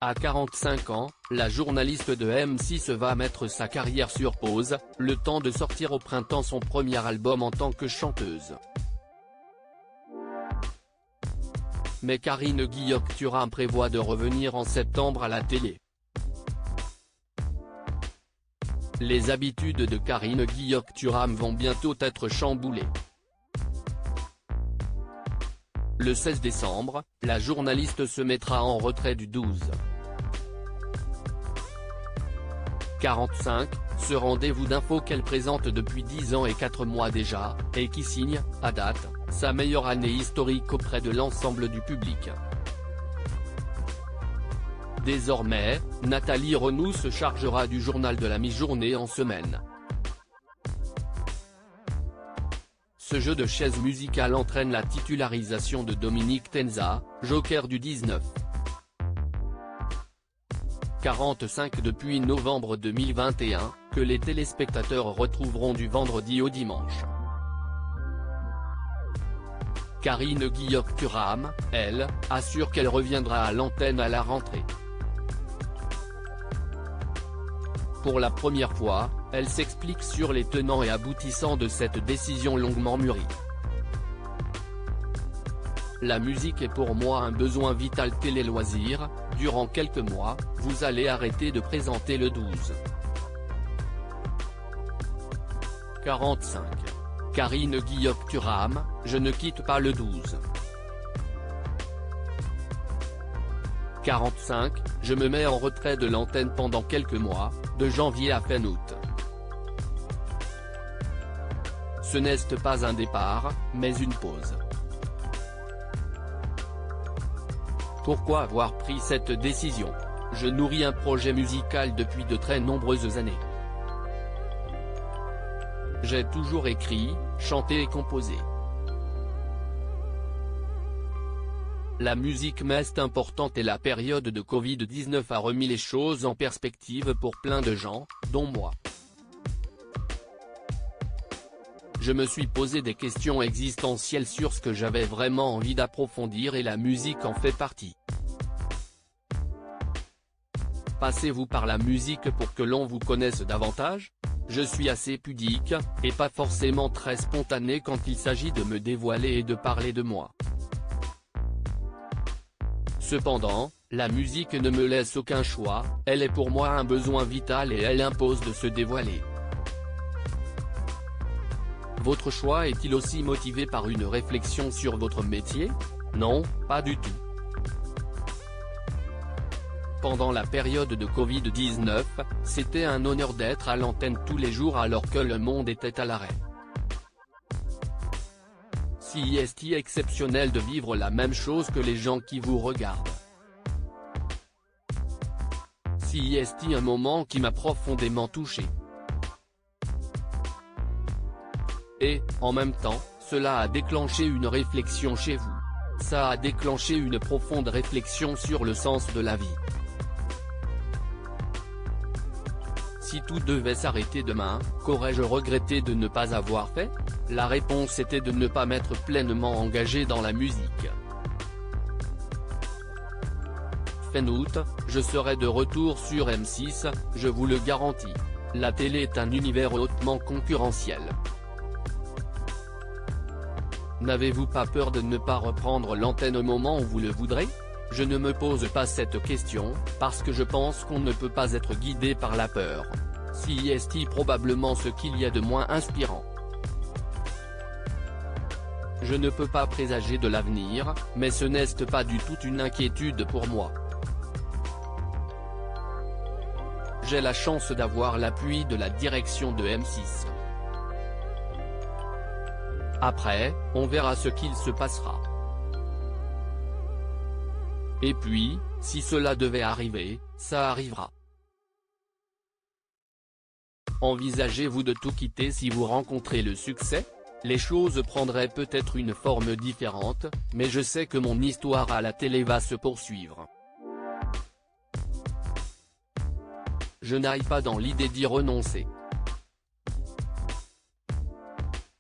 À 45 ans, la journaliste de M6 va mettre sa carrière sur pause, le temps de sortir au printemps son premier album en tant que chanteuse. Mais Karine Guillaume-Turam prévoit de revenir en septembre à la télé. Les habitudes de Karine Guillaume-Turam vont bientôt être chamboulées. Le 16 décembre, la journaliste se mettra en retrait du 12. 45, ce rendez-vous d'info qu'elle présente depuis 10 ans et 4 mois déjà, et qui signe, à date, sa meilleure année historique auprès de l'ensemble du public. Désormais, Nathalie Renaud se chargera du journal de la mi-journée en semaine. Ce jeu de chaises musicales entraîne la titularisation de Dominique Tenza, joker du 19. 45 depuis novembre 2021, que les téléspectateurs retrouveront du vendredi au dimanche. Karine Guillaume-Turam, elle, assure qu'elle reviendra à l'antenne à la rentrée. Pour la première fois, elle s'explique sur les tenants et aboutissants de cette décision longuement mûrie. La musique est pour moi un besoin vital télé-loisir, durant quelques mois, vous allez arrêter de présenter le 12. 45. Karine Guillaume-Turam, je ne quitte pas le 12. 45, je me mets en retrait de l'antenne pendant quelques mois, de janvier à fin août. Ce n'est pas un départ, mais une pause. Pourquoi avoir pris cette décision? Je nourris un projet musical depuis de très nombreuses années. J'ai toujours écrit, chanté et composé. La musique m'est importante et la période de Covid-19 a remis les choses en perspective pour plein de gens, dont moi. Je me suis posé des questions existentielles sur ce que j'avais vraiment envie d'approfondir et la musique en fait partie. Passez-vous par la musique pour que l'on vous connaisse davantage? Je suis assez pudique, et pas forcément très spontané quand il s'agit de me dévoiler et de parler de moi. Cependant, la musique ne me laisse aucun choix, elle est pour moi un besoin vital et elle impose de se dévoiler. Votre choix est-il aussi motivé par une réflexion sur votre métier? Non, pas du tout. Pendant la période de Covid-19, c'était un honneur d'être à l'antenne tous les jours alors que le monde était à l'arrêt. Si est exceptionnel de vivre la même chose que les gens qui vous regardent. Si est un moment qui m'a profondément touché. Et, en même temps, cela a déclenché une réflexion chez vous. Ça a déclenché une profonde réflexion sur le sens de la vie. Si tout devait s'arrêter demain, qu'aurais-je regretté de ne pas avoir fait? La réponse était de ne pas m'être pleinement engagé dans la musique. Fin août, je serai de retour sur M6, je vous le garantis. La télé est un univers hautement concurrentiel. N'avez-vous pas peur de ne pas reprendre l'antenne au moment où vous le voudrez? Je ne me pose pas cette question, parce que je pense qu'on ne peut pas être guidé par la peur. Si est probablement ce qu'il y a de moins inspirant. Je ne peux pas présager de l'avenir, mais ce n'est pas du tout une inquiétude pour moi. J'ai la chance d'avoir l'appui de la direction de M6. Après, on verra ce qu'il se passera. Et puis, si cela devait arriver, ça arrivera. Envisagez-vous de tout quitter si vous rencontrez le succès? Les choses prendraient peut-être une forme différente, mais je sais que mon histoire à la télé va se poursuivre. Je n'aille pas dans l'idée d'y renoncer.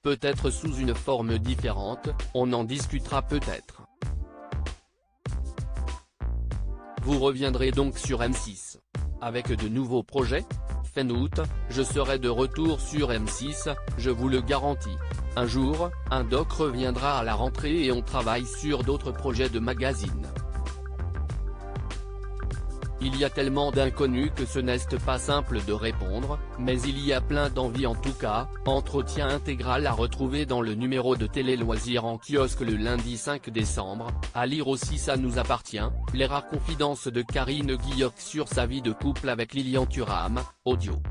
Peut-être sous une forme différente, on en discutera peut-être. Vous reviendrez donc sur M6. Avec de nouveaux projets ? Fin août, je serai de retour sur M6, je vous le garantis. Un jour, un doc reviendra à la rentrée et on travaille sur d'autres projets de magazine. Il y a tellement d'inconnus que ce n'est pas simple de répondre, mais il y a plein d'envie en tout cas. Entretien intégral à retrouver dans le numéro de Télé Loisirs en kiosque le lundi 5 décembre, à lire aussi Ça nous appartient, les rares confidences de Karine Guilloc sur sa vie de couple avec Lilian Thuram, audio.